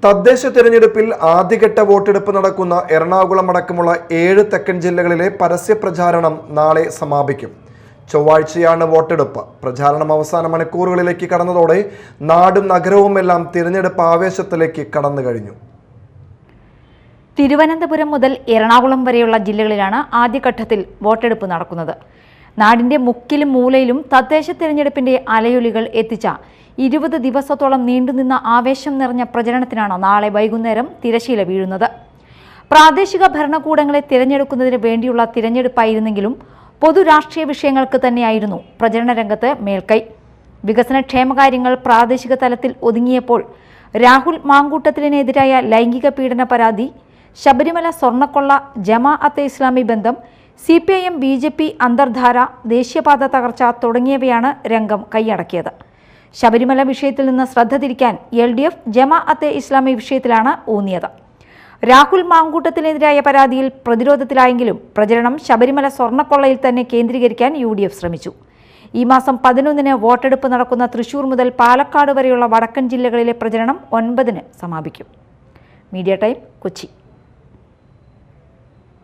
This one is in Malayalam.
തദ്ദേശ തെരഞ്ഞെടുപ്പിൽ ആദ്യഘട്ട വോട്ടെടുപ്പ് നടക്കുന്ന എറണാകുളം അടക്കമുള്ള 7 തെക്കൻ ജില്ലകളിലെ പരസ്യപ്രചാരണം നാളെ സമാപിക്കും. ചൊവ്വാഴ്ചയാണ് വോട്ടെടുപ്പ്. പ്രചാരണം അവസാന മണിക്കൂറുകളിലേക്ക് കടന്നതോടെ നാടും നഗരവുമെല്ലാം തിരഞ്ഞെടുപ്പ് ആവേശത്തിലേക്ക് കടന്നു കഴിഞ്ഞു. തിരുവനന്തപുരം മുതൽ എറണാകുളം വരെയുള്ള ജില്ലകളിലാണ് ആദ്യഘട്ടത്തിൽ വോട്ടെടുപ്പ് നടക്കുന്നത്. നാടിന്റെ മുക്കിലും മൂലയിലും തദ്ദേശ തിരഞ്ഞെടുപ്പിന്റെ അലയൊലികൾ എത്തിച്ച 20 ദിവസത്തോളം നീണ്ടുനിന്ന ആവേശം നിറഞ്ഞ പ്രചരണത്തിനാണ് നാളെ വൈകുന്നേരം തിരശീല വീഴുന്നത്. പ്രാദേശിക ഭരണകൂടങ്ങളെ തിരഞ്ഞെടുക്കുന്നതിന് വേണ്ടിയുള്ള തിരഞ്ഞെടുപ്പായിരുന്നെങ്കിലും പൊതുരാഷ്ട്രീയ വിഷയങ്ങൾക്ക് തന്നെയായിരുന്നു പ്രചരണ രംഗത്ത് മേൽക്കൈ. വികസന ക്ഷേമകാര്യങ്ങൾ പ്രാദേശിക തലത്തിൽ ഒതുങ്ങിയപ്പോൾ രാഹുൽ മാങ്കൂട്ടത്തിലിനെതിരായ ലൈംഗിക പീഡന പരാതി, ശബരിമല സ്വർണ്ണക്കൊള്ള, ജമാഅത്തെ ഇസ്ലാമി ബന്ധം, CPIM BJP അന്തർധാര, ദേശീയപാത തകർച്ച തുടങ്ങിയവയാണ് രംഗം കൈയടക്കിയത്. ശബരിമല വിഷയത്തിൽ നിന്ന് ശ്രദ്ധ തിരിക്കാൻ LDF ജമാഅത്തെ ഇസ്ലാമി വിഷയത്തിലാണ് ഊന്നിയത്. രാഹുൽ മാങ്കൂട്ടത്തിനെതിരായ പരാതിയിൽ പ്രതിരോധത്തിലായെങ്കിലും പ്രചരണം ശബരിമല സ്വർണ്ണക്കൊള്ളയിൽ തന്നെ കേന്ദ്രീകരിക്കാൻ UDF ശ്രമിച്ചു. ഈ മാസം 11-ന് വോട്ടെടുപ്പ് നടക്കുന്ന തൃശൂർ മുതൽ പാലക്കാട് വരെയുള്ള വടക്കൻ ജില്ലകളിലെ പ്രചരണം 9-ന് സമാപിക്കും. Media time, Kochi.